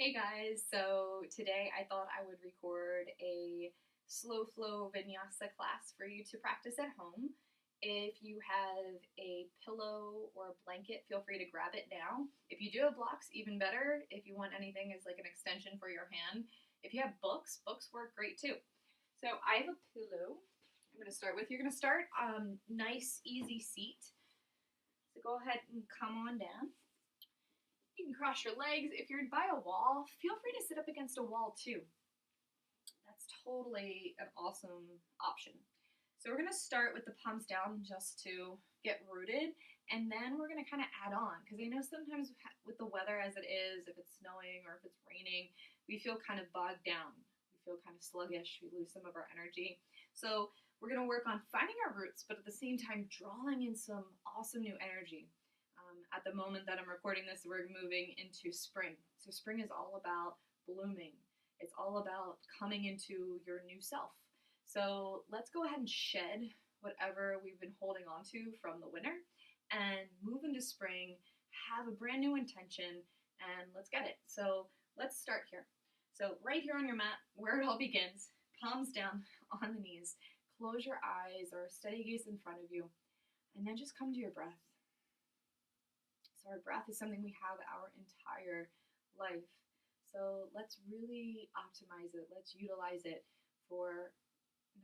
Hey guys, so today I thought I would record a slow flow vinyasa class for you to practice at home. If you have a pillow or a blanket, feel free to grab it now. If you do have blocks, even better. If you want anything as like an extension for your hand. If you have books, books work great too. So I have a pillow I'm going to start with. You're going to start nice, easy seat. So go ahead and come on down. You can cross your legs. If you're by a wall, feel free to sit up against a wall too. That's totally an awesome option. So we're gonna start with the palms down just to get rooted, and then we're gonna kind of add on, because I know sometimes with the weather as it is, if it's snowing or if it's raining, we feel kind of bogged down. We feel kind of sluggish. We lose some of our energy. So we're gonna work on finding our roots, but at the same time drawing in some awesome new energy. At the moment that I'm recording this, we're moving into spring. So spring is all about blooming. It's all about coming into your new self. So let's go ahead and shed whatever we've been holding on to from the winter and move into spring, have a brand new intention, and let's get it. So let's start here. So right here on your mat, where it all begins, palms down on the knees, close your eyes or steady gaze in front of you, and then just come to your breath. So our breath is something we have our entire life. So let's really optimize it. Let's utilize it for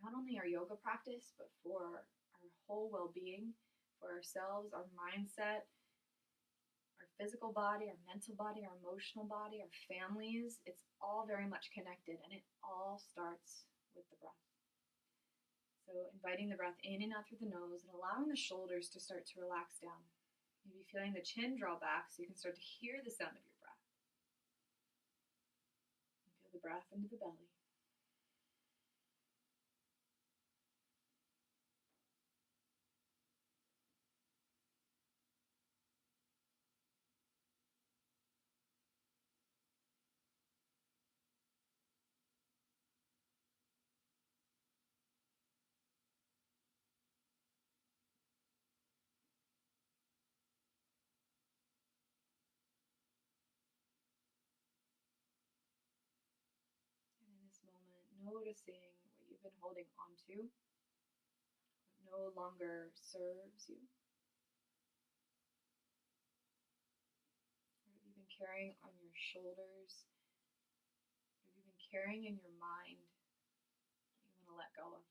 not only our yoga practice, but for our whole well-being, for ourselves, our mindset, our physical body, our mental body, our emotional body, our families. It's all very much connected, and it all starts with the breath. So inviting the breath in and out through the nose and allowing the shoulders to start to relax down. Maybe feeling the chin draw back so you can start to hear the sound of your breath. And feel the breath into the belly. And in this moment, noticing what you've been holding onto, what no longer serves you. What have you been carrying on your shoulders? What have you been carrying in your mind that you want to let go of?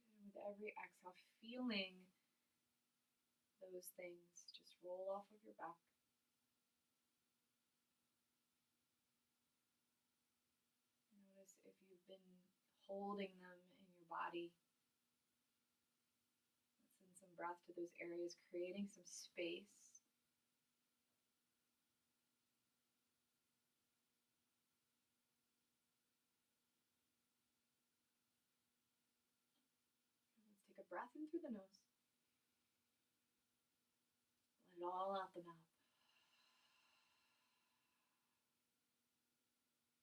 And with every exhale, feeling those things just roll off of your back. Notice if you've been holding them in your body. Let's send some breath to those areas, creating some space. Let's take a breath in through the nose. Let it all out the mouth.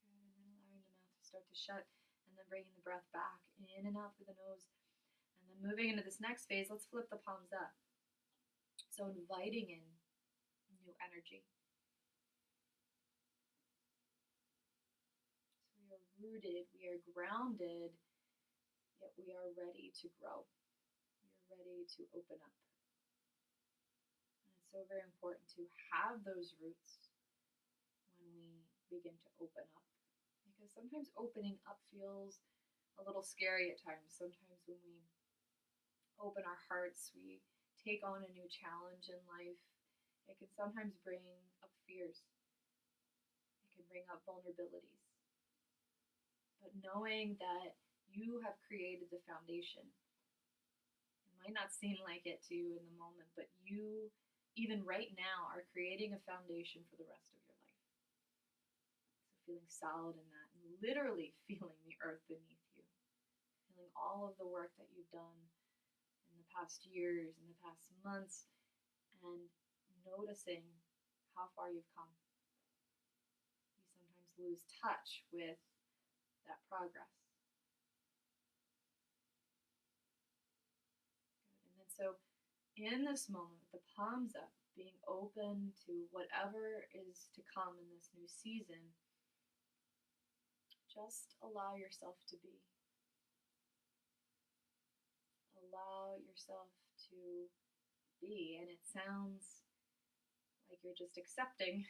Good, and then allowing the mouth to start to shut, and then bringing the breath back in and out through the nose. And then moving into this next phase, let's flip the palms up. So inviting in new energy. So we are rooted, we are grounded, yet we are ready to grow. We are ready to open up. And it's so very important to have those roots when we begin to open up. Because sometimes opening up feels a little scary at times. Sometimes when we open our hearts, we take on a new challenge in life. It can sometimes bring up fears. It can bring up vulnerabilities. But knowing that you have created the foundation, it might not seem like it to you in the moment, but you, even right now, are creating a foundation for the rest of your life. So feeling solid in that, and literally feeling the earth beneath you, feeling all of the work that you've done in the past years, in the past months, and noticing how far you've come. We sometimes lose touch with that progress. so in this moment, with the palms up, being open to whatever is to come in this new season, just allow yourself to be. Allow yourself to be. And it sounds like you're just accepting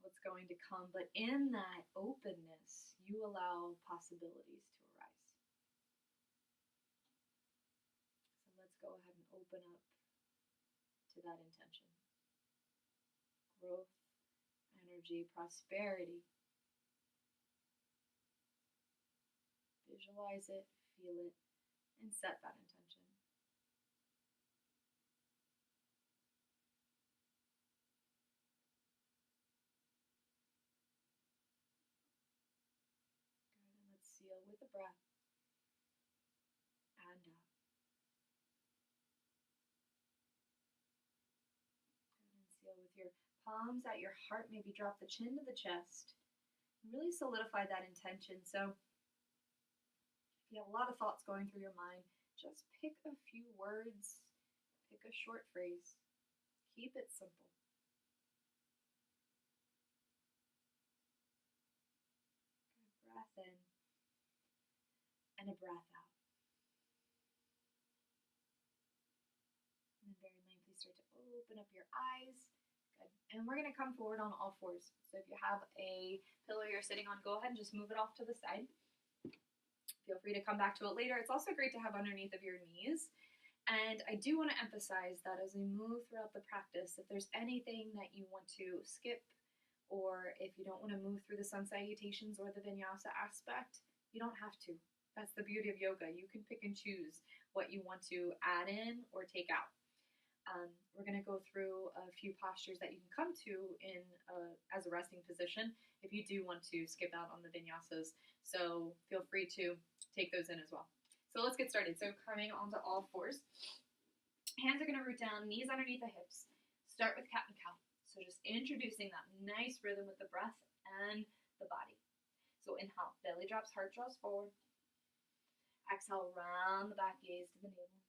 what's going to come, but in that openness, you allow possibilities to arise. So let's go ahead and open up to that intention. Growth, energy, prosperity. Visualize it, feel it, and set that intention. Good, and let's seal with a breath. And out. Good, and seal with your palms at your heart. Maybe drop the chin to the chest. Really solidify that intention. So if you have a lot of thoughts going through your mind, just pick a few words, pick a short phrase. Keep it simple. Good, breath in and a breath out. And then very mindfully start to open up your eyes. Good. And we're going to come forward on all fours. So if you have a pillow you're sitting on, go ahead and just move it off to the side. Feel free to come back to it later. It's also great to have underneath of your knees. And I do want to emphasize that as we move throughout the practice, if there's anything that you want to skip, or if you don't want to move through the sun salutations or the vinyasa aspect, you don't have to. That's the beauty of yoga. You can pick and choose what you want to add in or take out. We're going to go through a few postures that you can come to in as a resting position if you do want to skip out on the vinyasas. So feel free to take those in as well. So let's get started. So coming onto all fours. Hands are going to root down, knees underneath the hips. Start with cat and cow. So just introducing that nice rhythm with the breath and the body. So inhale, belly drops, heart draws forward. Exhale, round the back, gaze to the navel.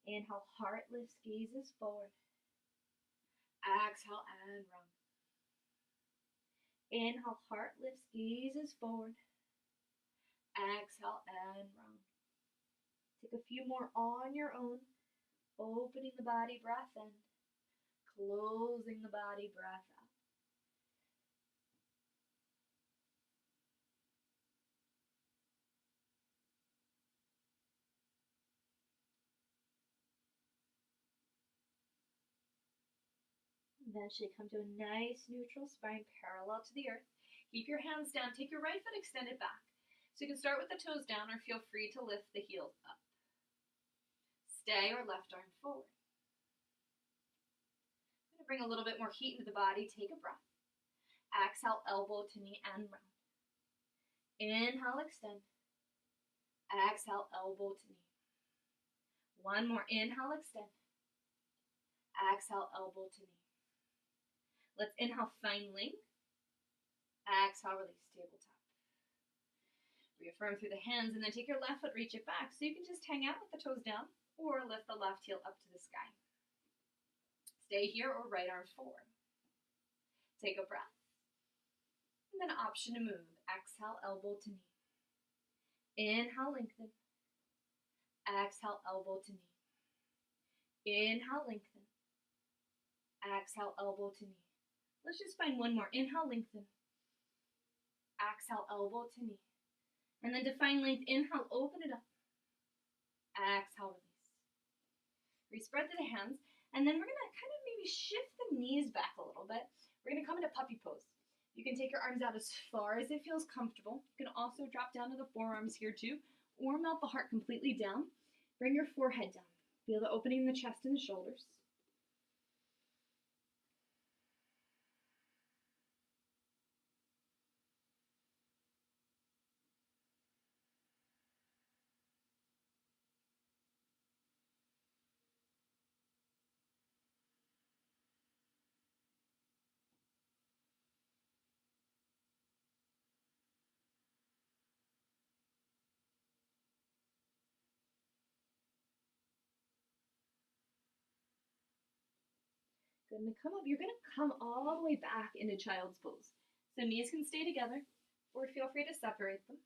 Inhale, heart lifts, gazes forward. Exhale and round. Inhale, heart lifts, gazes forward. Exhale and round. Take a few more on your own. Opening the body, breath in. Closing the body, breath out. Eventually come to a nice neutral spine parallel to the earth. Keep your hands down. Take your right foot extended back. So you can start with the toes down or feel free to lift the heels up. Stay or left arm forward. I'm going to bring a little bit more heat into the body. Take a breath. Exhale, elbow to knee and round. Inhale, extend. Exhale, elbow to knee. One more. Inhale, extend. Exhale, elbow to knee. Let's inhale, find length. Exhale, release, tabletop. Reaffirm through the hands, and then take your left foot, reach it back. So you can just hang out with the toes down, or lift the left heel up to the sky. Stay here, or right arm forward. Take a breath. And then option to move. Exhale, elbow to knee. Inhale, lengthen. Exhale, elbow to knee. Inhale, lengthen. Exhale, elbow to knee. Let's just find one more. Inhale, lengthen. Exhale, elbow to knee. And then to find length, inhale, open it up. Exhale, release. Respread through the hands. And then we're going to kind of maybe shift the knees back a little bit. We're going to come into puppy pose. You can take your arms out as far as it feels comfortable. You can also drop down to the forearms here too, or melt the heart completely down. Bring your forehead down. Feel the opening in the chest and the shoulders. Good, and come up. You're gonna come all the way back into child's pose. So knees can stay together, or feel free to separate them.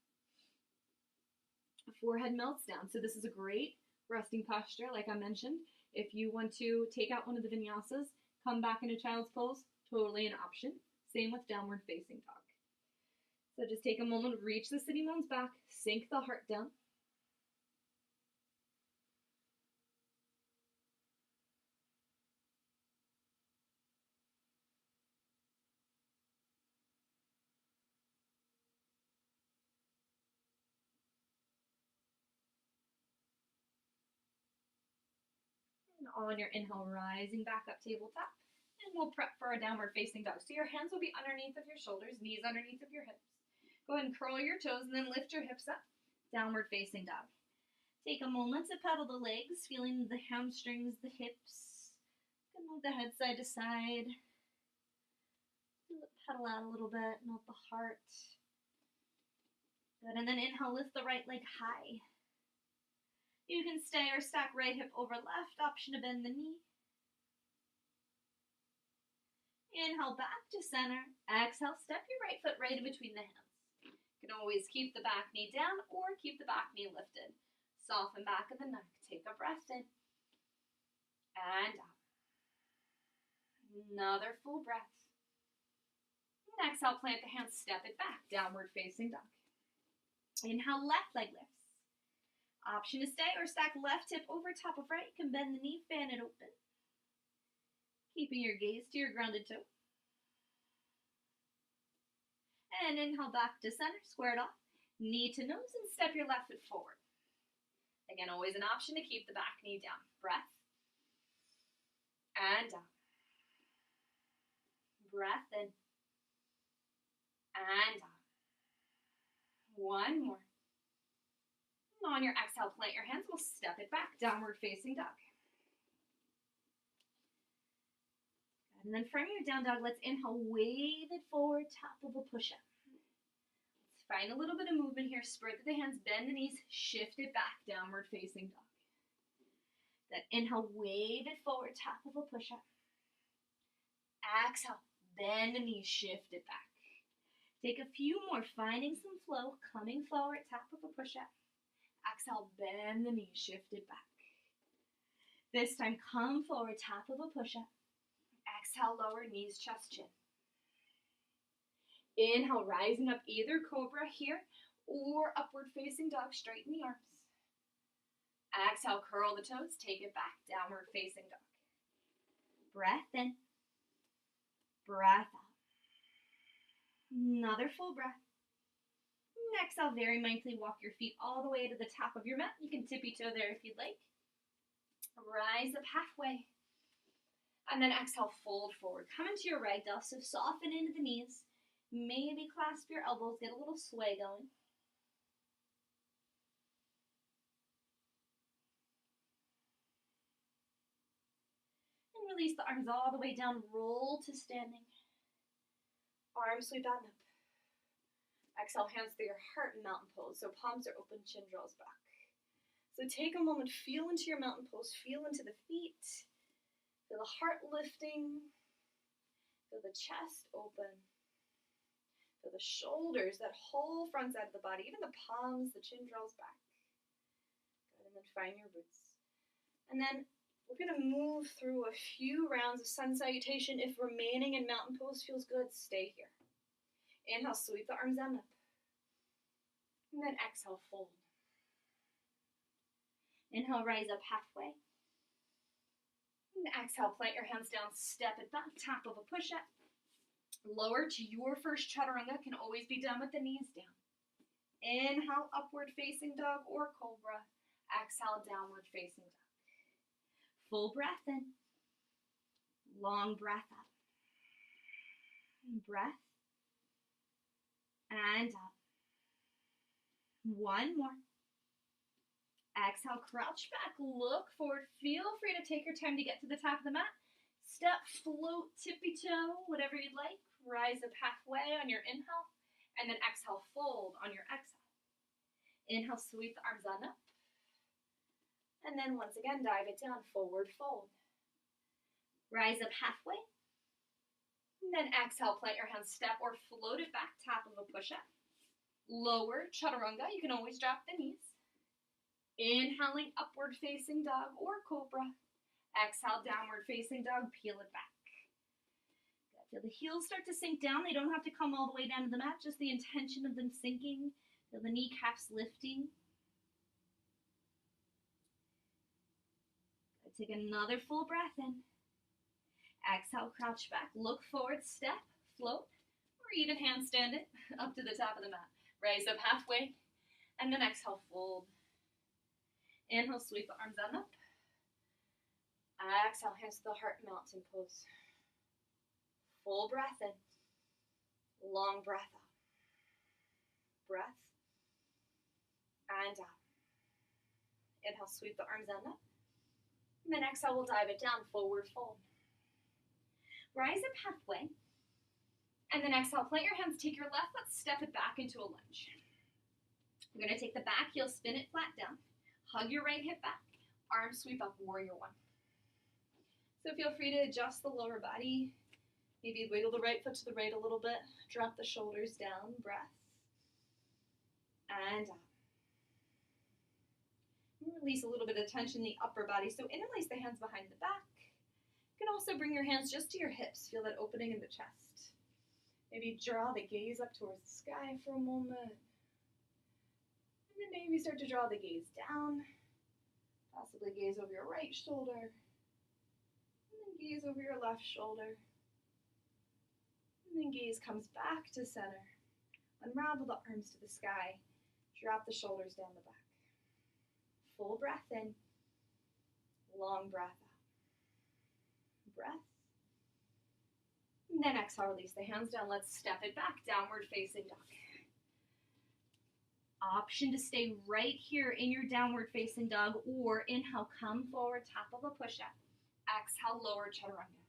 Forehead melts down. So this is a great resting posture, like I mentioned. If you want to take out one of the vinyasas, come back into child's pose, totally an option. Same with downward facing dog. So just take a moment, reach the sitting bones back, sink the heart down. And on your inhale, rising back up tabletop. And we'll prep for a downward facing dog. So your hands will be underneath of your shoulders, knees underneath of your hips. Go ahead and curl your toes and then lift your hips up. Downward facing dog. Take a moment to pedal the legs, feeling the hamstrings, the hips. You can move the head side to side. Pedal out a little bit, melt the heart. Good, and then inhale, lift the right leg high. You can stay or stack right hip over left, option to bend the knee. Inhale back to center. Exhale, step your right foot right in between the hands. You can always keep the back knee down or keep the back knee lifted. Soften back of the neck. Take a breath in. And out. Another full breath. And exhale, plant the hands, step it back. Downward facing dog. Inhale, left leg lifts. Option to stay or stack left hip over top of right. You can bend the knee, fan it open. Keeping your gaze to your grounded toe. And inhale back to center, square it off. Knee to nose and step your left foot forward. Again, always an option to keep the back knee down. Breath. And down. Breath in. And down. One more. And on your exhale, plant your hands. We'll step it back. Downward facing dog. And then from your down dog, let's inhale, wave it forward, top of a push-up. Let's find a little bit of movement here. Spread the hands, bend the knees, shift it back, downward facing dog. Then inhale, wave it forward, top of a push-up. Exhale, bend the knees, shift it back. Take a few more, finding some flow, coming forward, top of a push-up. Exhale, bend the knees, shift it back. This time, come forward, top of a push-up. Exhale, lower knees, chest, chin. Inhale, rising up, either cobra here or upward facing dog, straighten the arms. Exhale, curl the toes, take it back, downward facing dog. Breath in, breath out. Another full breath. Exhale, very mindfully walk your feet all the way to the top of your mat. You can tippy-toe there if you'd like. Rise up halfway. And then exhale, fold forward. Come into your ragdoll, so soften into the knees. Maybe clasp your elbows, get a little sway going. And release the arms all the way down, roll to standing. Arms sweep out and up. Exhale, hands through your heart in mountain pose. So palms are open, chin draws back. So take a moment, feel into your mountain pose, feel into the feet. Feel the heart lifting. Feel the chest open. Feel the shoulders, that whole front side of the body, even the palms, the chin draws back. Good, and then find your roots. And then we're going to move through a few rounds of sun salutation. If remaining in mountain pose feels good, stay here. Inhale, sweep the arms down up. And then exhale, fold. Inhale, rise up halfway. And exhale, plant your hands down, step it back, top of a push-up. Lower to your first chaturanga, can always be done with the knees down. Inhale, upward facing dog or cobra. Exhale, downward facing dog. Full breath in. Long breath up. Breath. And up. One more. Exhale, crouch back, look forward. Feel free to take your time to get to the top of the mat. Step, float, tippy-toe, whatever you'd like. Rise up halfway on your inhale. And then exhale, fold on your exhale. Inhale, sweep the arms on up. And then once again, dive it down, forward fold. Rise up halfway. And then exhale, plant your hands, step or float it back, top of a push-up. Lower chaturanga, you can always drop the knees. Inhaling, upward facing dog or cobra. Exhale, downward facing dog, peel it back. Feel the heels start to sink down. They don't have to come all the way down to the mat, just the intention of them sinking. Feel the kneecaps lifting. Take another full breath in. Exhale, crouch back, look forward, step, float, or even handstand it up to the top of the mat. Rise up halfway, and then exhale, fold. Inhale, sweep the arms on up. Exhale, hands to the heart, mountain pose. Full breath in, long breath out. Breath, and out. Inhale, sweep the arms on up. And then exhale, we'll dive it down, forward fold. Rise up halfway. And then exhale, plant your hands, take your left foot, step it back into a lunge. You're going to take the back heel, spin it flat down. Hug your right hip back. Arms sweep up, warrior one. So feel free to adjust the lower body. Maybe wiggle the right foot to the right a little bit. Drop the shoulders down, breath. And up. Release a little bit of tension in the upper body. So interlace the hands behind the back. You can also bring your hands just to your hips. Feel that opening in the chest. Maybe draw the gaze up towards the sky for a moment. And then maybe start to draw the gaze down. Possibly gaze over your right shoulder. And then gaze over your left shoulder. And then gaze comes back to center. Unravel the arms to the sky. Drop the shoulders down the back. Full breath in, long breath out. Breath. And then exhale, release the hands down. Let's step it back, downward facing dog. Option to stay right here in your downward facing dog, or inhale, come forward, top of a push-up. Exhale, lower chaturanga.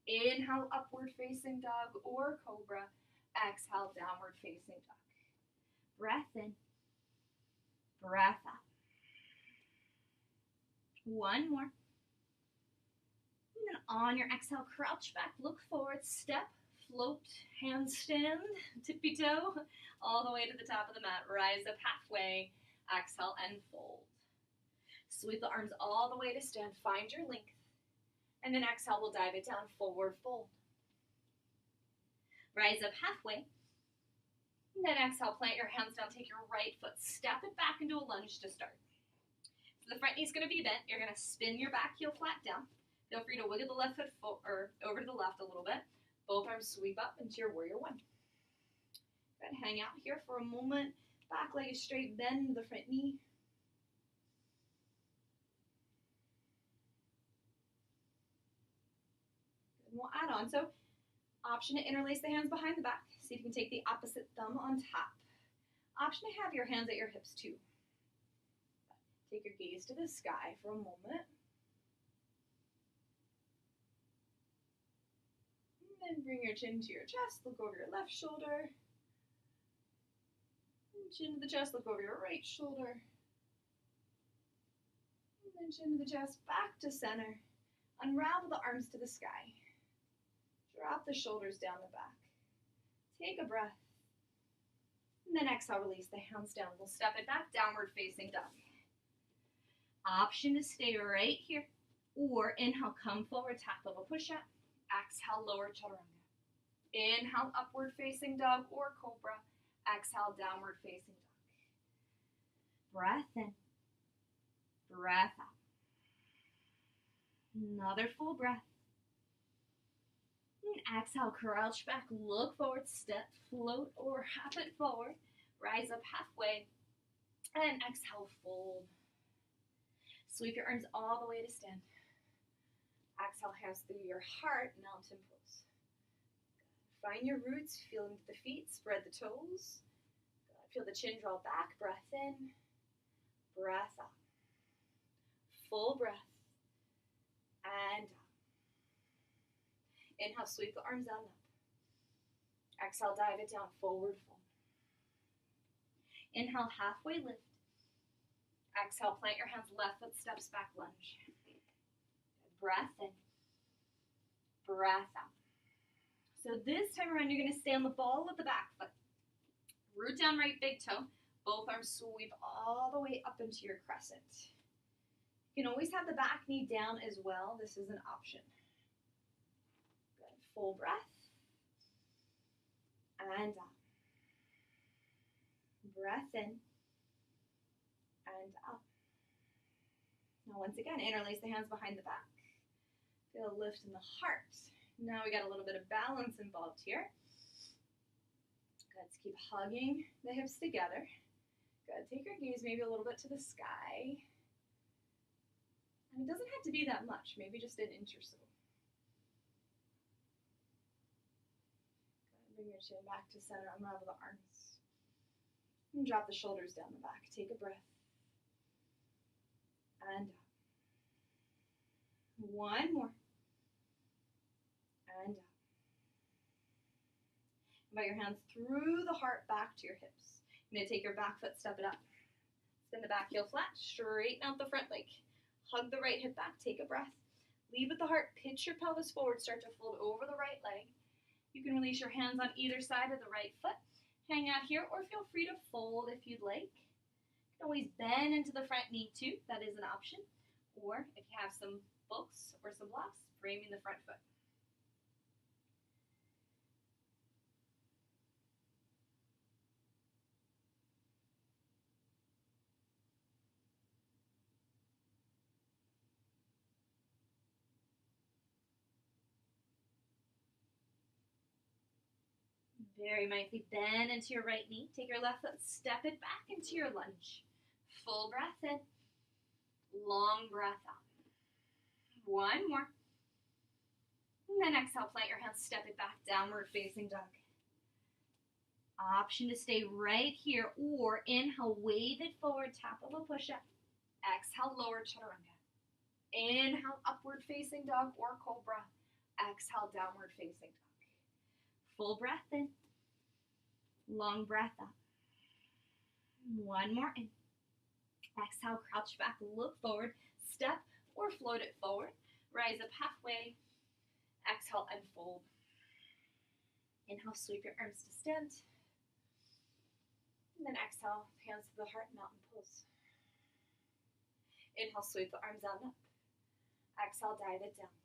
Inhale, upward facing dog or cobra. Exhale, downward facing dog. Breath in, breath out. One more. And then on your exhale, crouch back, look forward, step, float, handstand, tippy toe, all the way to the top of the mat. Rise up halfway, exhale and fold. Sweep the arms all the way to stand, find your length. And then exhale, we'll dive it down, forward fold. Rise up halfway. And then exhale, plant your hands down, take your right foot, step it back into a lunge to start. The front knee is going to be bent. You're going to spin your back heel flat down. Feel free to wiggle the left foot over to the left a little bit. Both arms sweep up into your warrior one. Go ahead, hang out here for a moment. Back leg is straight, bend the front knee. And we'll add on. So, option to interlace the hands behind the back. See if you can take the opposite thumb on top. Option to have your hands at your hips too. Take your gaze to the sky for a moment. And then bring your chin to your chest, look over your left shoulder. And chin to the chest, look over your right shoulder. And then chin to the chest, back to center. Unravel the arms to the sky. Drop the shoulders down the back. Take a breath. And then exhale, release the hands down. We'll step it back, downward facing dog. Option to stay right here, or inhale, come forward, top of a push-up. Exhale, lower chaturanga. Inhale, upward facing dog or cobra. Exhale, downward facing dog. Breath in, breath out. Another full breath. And exhale, crouch back, look forward, step, float, or hop it forward. Rise up halfway, and exhale, fold. Sweep your arms all the way to stand. Exhale, hands through your heart, mountain pose. Find your roots, feel into the feet, spread the toes. Feel the chin draw back, breath in, breath out. Full breath, and out. Inhale, sweep the arms out and up. Exhale, dive it down, forward fold. Inhale, halfway lift. Exhale, plant your hands, left foot steps back, lunge. Breath in. breath out. So this time around, you're going to stay on the ball of the back foot. Root down right big toe. Both arms sweep all the way up into your crescent. You can always have the back knee down as well. This is an option. Good. Full breath. And up. Breath in. And up. Now once again, interlace the hands behind the back. Feel a lift in the heart. Now we got a little bit of balance involved here. Let's keep hugging the hips together. Good. Take your gaze maybe a little bit to the sky. And it doesn't have to be that much, maybe just an inch or so. Good. Bring your chin back to center, unravel the arms. And drop the shoulders down the back. Take a breath. And up. One more. And up. Invite your hands through the heart back to your hips. You're going to take your back foot, step it up. Spin the back heel flat, straighten out the front leg. Hug the right hip back, take a breath. Lead with the heart, pitch your pelvis forward, start to fold over the right leg. You can release your hands on either side of the right foot. Hang out here, or feel free to fold if you'd like. You can always bend into the front knee too, that is an option. Or if you have some books or some blocks, framing the front foot. Very mindfully bend into your right knee. Take your left foot, step it back into your lunge. Full breath in. Long breath out. One more. And then exhale, plant your hands, step it back, downward facing dog. Option to stay right here, or inhale, wave it forward, top of a push-up. Exhale, lower chaturanga. Inhale, upward facing dog or cobra. Exhale, downward facing dog. Full breath in. Long breath up. One more in. Exhale, crouch back, look forward, step or float it forward. Rise up halfway. Exhale and fold. Inhale, sweep your arms to stand. And then exhale, hands to the heart, mountain pose. Inhale, sweep the arms on up. Exhale, dive it down.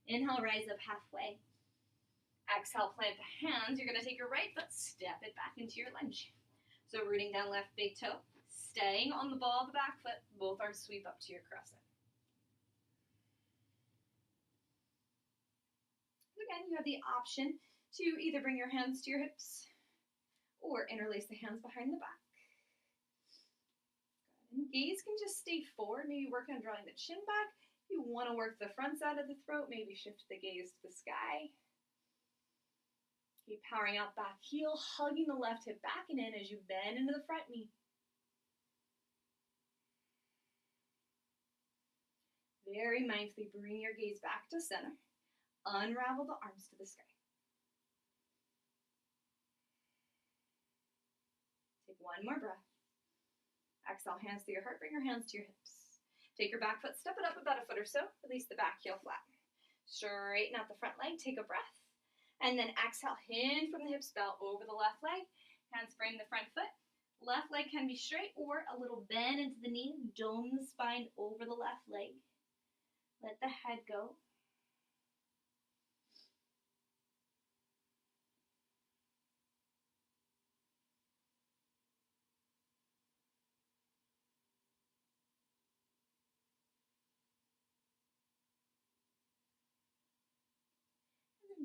Inhale, rise up halfway. Exhale, plant the hands. You're going to take your right foot, step it back into your lunge. So rooting down left big toe, staying on the ball of the back foot, both arms sweep up to your crescent. Again, you have the option to either bring your hands to your hips or interlace the hands behind the back. And gaze can just stay forward, maybe work on drawing the chin back. If you want to work the front side of the throat, maybe shift the gaze to the sky. Keep powering out back heel, hugging the left hip back and in as you bend into the front knee. Very mindfully bring your gaze back to center. Unravel the arms to the sky. Take one more breath. Exhale, hands to your heart, bring your hands to your hips. Take your back foot, step it up about a foot or so, release the back heel flat. Straighten out the front leg, take a breath. And then exhale, hinge from the hips, bow over the left leg. Hands frame the front foot. Left leg can be straight or a little bend into the knee. Dome the spine over the left leg. Let the head go.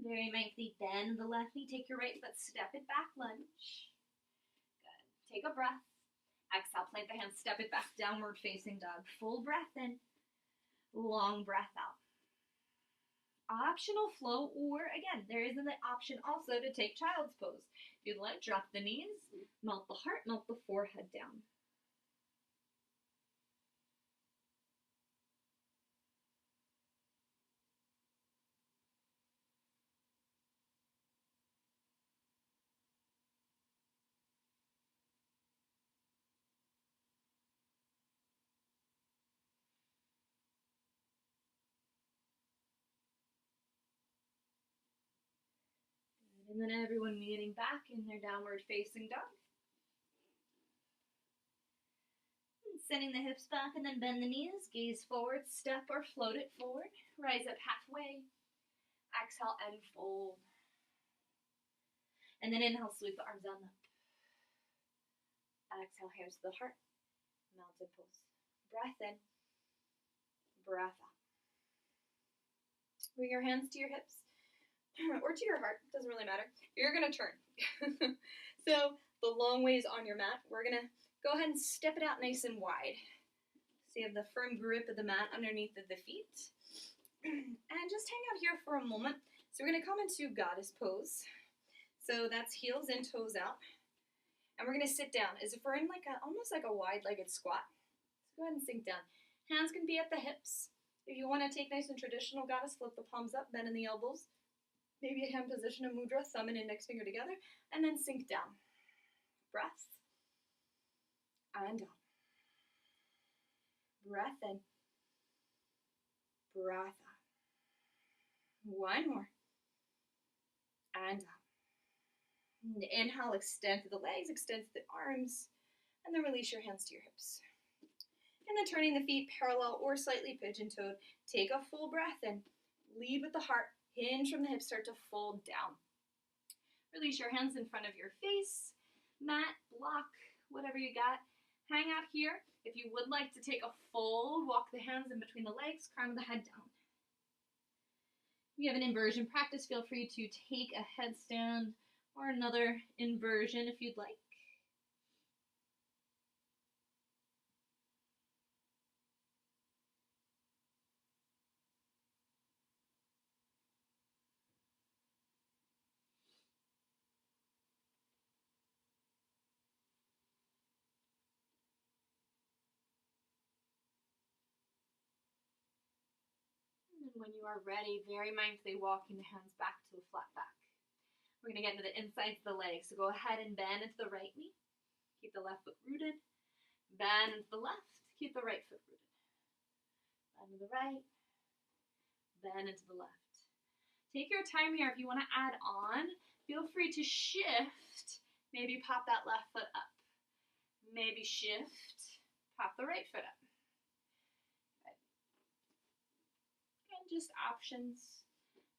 Very mindfully bend the left knee. Take your right foot, step it back, lunge. Good. Take a breath. Exhale, plant the hands, step it back, downward facing dog. Full breath in. Long breath out. Optional flow, or again, there is an option also to take child's pose. If you'd like, drop the knees, melt the heart, melt the forehead down. And then everyone kneeling back in their downward facing dog. Sending the hips back and then bend the knees, gaze forward, step or float it forward, rise up halfway, exhale and fold. And then inhale, sweep the arms down up. Exhale, hands to the heart, mountain pose. Breath in, breath out. Bring your hands to your hips or to your heart, doesn't really matter. You're gonna turn. So the long ways on your mat, we're gonna go ahead and step it out nice and wide. So you have the firm grip of the mat underneath of the feet. And just hang out here for a moment. So we're gonna come into goddess pose. So that's heels in, toes out. And we're gonna sit down as if we're in like almost like a wide-legged squat. So go ahead and sink down. Hands can be at the hips. If you wanna take nice and traditional goddess, flip the palms up, bend in the elbows. Maybe a hand position, a mudra, thumb and index finger together, and then sink down. Breath. And down. Breath in. Breath out. One more. And down. Inhale, extend to the legs, extend to the arms, and then release your hands to your hips. And then turning the feet parallel or slightly pigeon-toed. Take a full breath in. Lead with the heart. Hinge from the hips, start to fold down. Release your hands in front of your face, mat, block, whatever you got. Hang out here. If you would like to take a fold, walk the hands in between the legs, crown of the head down. If you have an inversion practice, feel free to take a headstand or another inversion if you'd like. And when you are ready, very mindfully walking the hands back to a flat back. We're going to get into the insides of the legs. So go ahead and bend into the right knee. Keep the left foot rooted. Bend into the left. Keep the right foot rooted. Bend to the right. Bend into the left. Take your time here. If you want to add on, feel free to shift. Maybe pop that left foot up. Maybe shift. Pop the right foot up. And just options.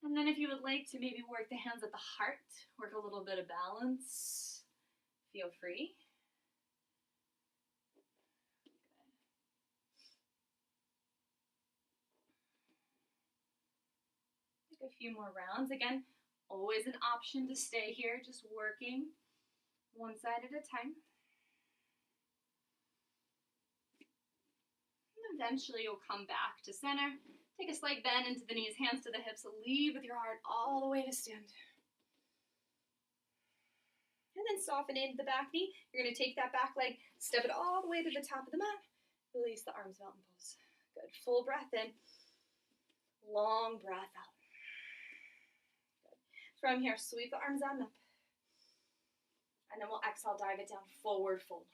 And then if you would like to maybe work the hands at the heart, work a little bit of balance, feel free. Take a few more rounds. Again, always an option to stay here, just working one side at a time. And eventually you'll come back to center. Take a slight bend into the knees, hands to the hips. Lead with your heart all the way to stand. And then soften into the back knee. You're going to take that back leg, step it all the way to the top of the mat. Release the arms, mountain pose. Good. Full breath in. Long breath out. Good. From here, sweep the arms on up. And then we'll exhale, dive it down, forward fold.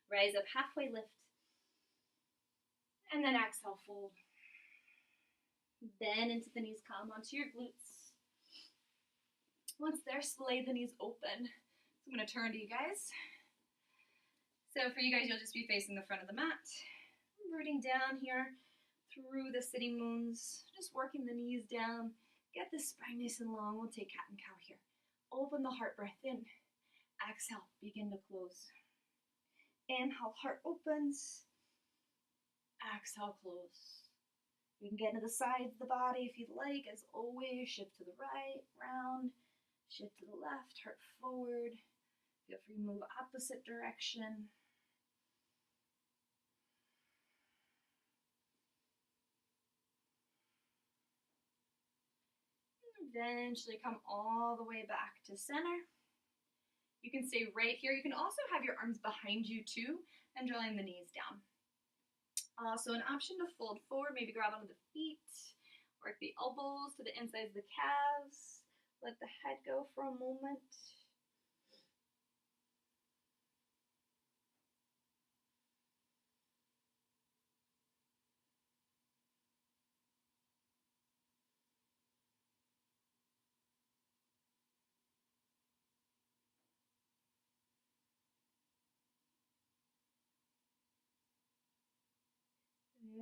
Rise up, halfway lift. And then exhale, fold. Bend into the knees, come onto your glutes. Once there, splay the knees open. So I'm going to turn to you guys. So for you guys, you'll just be facing the front of the mat. Rooting down here through the sitting bones. Just working the knees down. Get the spine nice and long. We'll take cat and cow here. Open the heart, breath in. Exhale, begin to close. Inhale, heart opens. Exhale, close. You can get into the sides of the body if you'd like. As always, shift to the right, round, shift to the left, heart forward. Feel free to move opposite direction. Eventually come all the way back to center. You can stay right here. You can also have your arms behind you too and drawing the knees down. So an option to fold forward, maybe grab onto the feet, work the elbows to the insides of the calves, let the head go for a moment.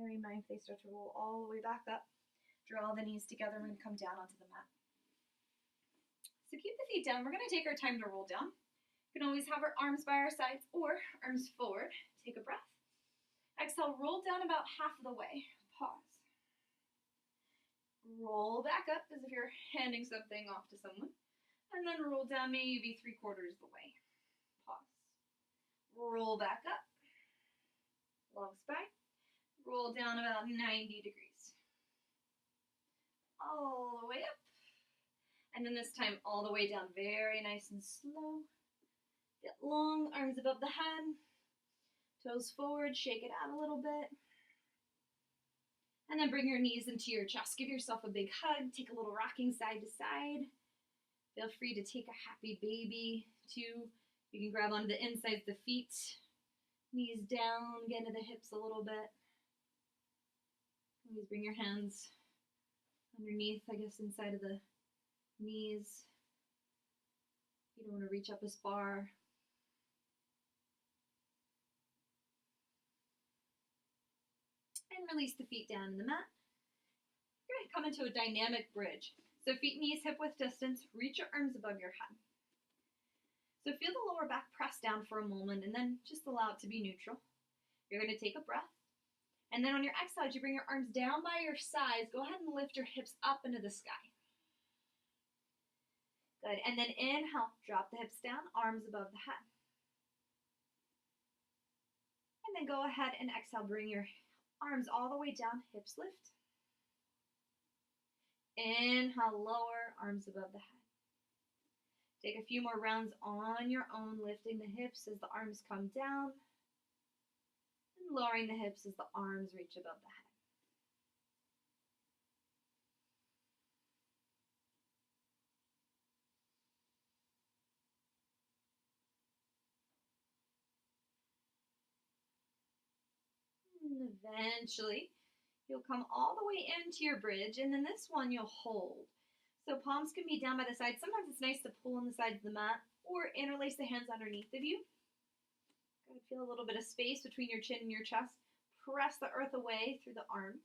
very mindful. They start to roll all the way back up. Draw the knees together. We're going to come down onto the mat. So keep the feet down. We're going to take our time to roll down. You can always have our arms by our sides or arms forward. Take a breath. Exhale, roll down about half of the way. Pause. Roll back up as if you're handing something off to someone. And then roll down maybe 3/4 the way. Pause. Roll back up. Long spine. Roll down about 90 degrees. All the way up. And then this time all the way down. Very nice and slow. Get long, arms above the head. Toes forward, shake it out a little bit. And then bring your knees into your chest. Give yourself a big hug. Take a little rocking side to side. Feel free to take a happy baby too. You can grab onto the insides of the feet. Knees down, get into the hips a little bit. Always bring your hands underneath, I guess, inside of the knees. You don't want to reach up as far. And release the feet down in the mat. You're going to come into a dynamic bridge. So feet, knees, hip width distance. Reach your arms above your head. So feel the lower back press down for a moment and then just allow it to be neutral. You're going to take a breath. And then on your exhale, as you bring your arms down by your sides, go ahead and lift your hips up into the sky. Good. And then inhale, drop the hips down, arms above the head. And then go ahead and exhale, bring your arms all the way down, hips lift. Inhale, lower, arms above the head. Take a few more rounds on your own, lifting the hips as the arms come down, and lowering the hips as the arms reach above the head. And eventually, you'll come all the way into your bridge, and then this one you'll hold. So palms can be down by the sides. Sometimes it's nice to pull on the sides of the mat or interlace the hands underneath of you. Good. Feel a little bit of space between your chin and your chest. Press the earth away through the arms.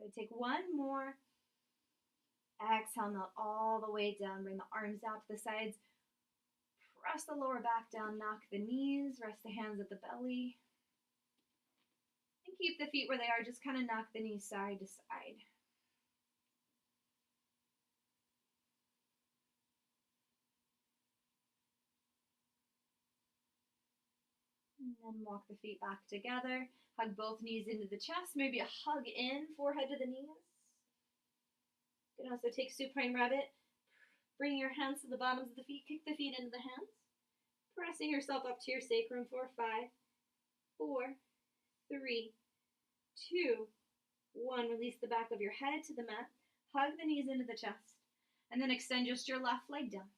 Good. Take one more. Exhale, melt all the way down. Bring the arms out to the sides. Press the lower back down, knock the knees, rest the hands at the belly. And keep the feet where they are, just kind of knock the knees side to side. And then walk the feet back together. Hug both knees into the chest, maybe a hug in, forehead to the knees. You can also take supine rabbit. Bring your hands to the bottoms of the feet, kick the feet into the hands. Pressing yourself up to your sacrum for 5, 4, 3, 2, 1. Release the back of your head to the mat. Hug the knees into the chest. And then extend just your left leg down.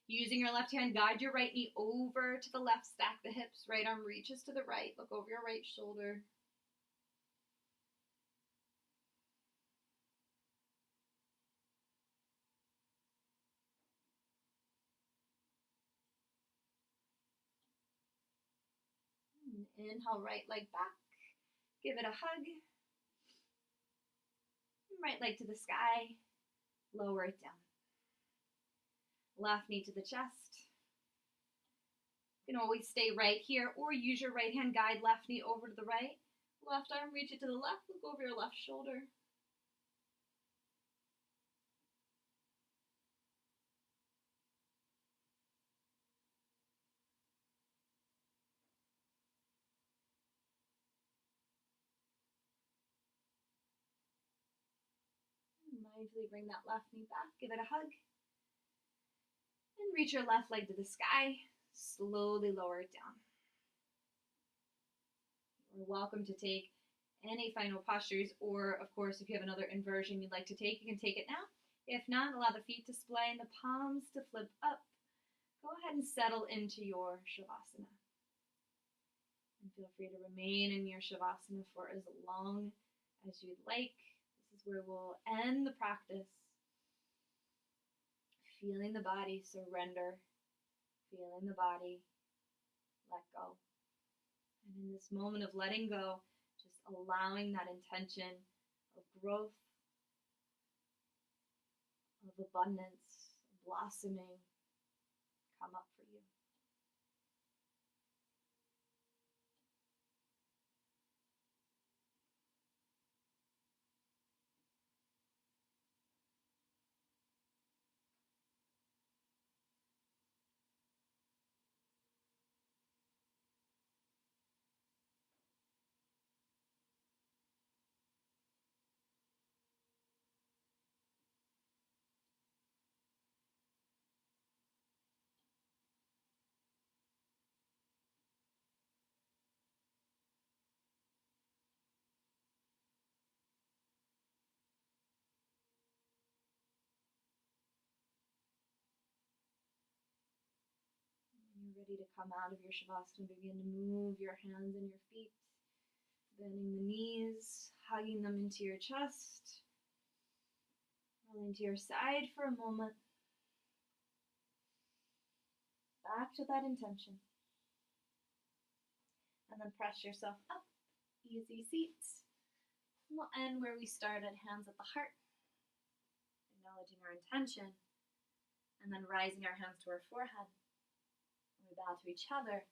Using your left hand, guide your right knee over to the left. Stack the hips. Right arm reaches to the right. Look over your right shoulder. Inhale, right leg back. Give it a hug. Right leg to the sky. Lower it down. Left knee to the chest. You can always stay right here or use your right hand, guide left knee over to the right. Left arm, reach it to the left. Look over your left shoulder. Mindfully bring that left knee back, give it a hug. And reach your left leg to the sky. Slowly lower it down. You're welcome to take any final postures, or of course, if you have another inversion you'd like to take, you can take it now. If not, allow the feet to splay and the palms to flip up. Go ahead and settle into your Shavasana. And feel free to remain in your Shavasana for as long as you'd like. This is where we'll end the practice. Feeling the body surrender, feeling the body let go. And in this moment of letting go, just allowing that intention of growth, of abundance, blossoming come up for you. When you're ready to come out of your Shavasana, begin to move your hands and your feet, bending the knees, hugging them into your chest, rolling to your side for a moment. Back to that intention. And then press yourself up. Easy seat. We'll end where we started, hands at the heart, acknowledging our intention, and then rising our hands to our forehead. We bow to each other,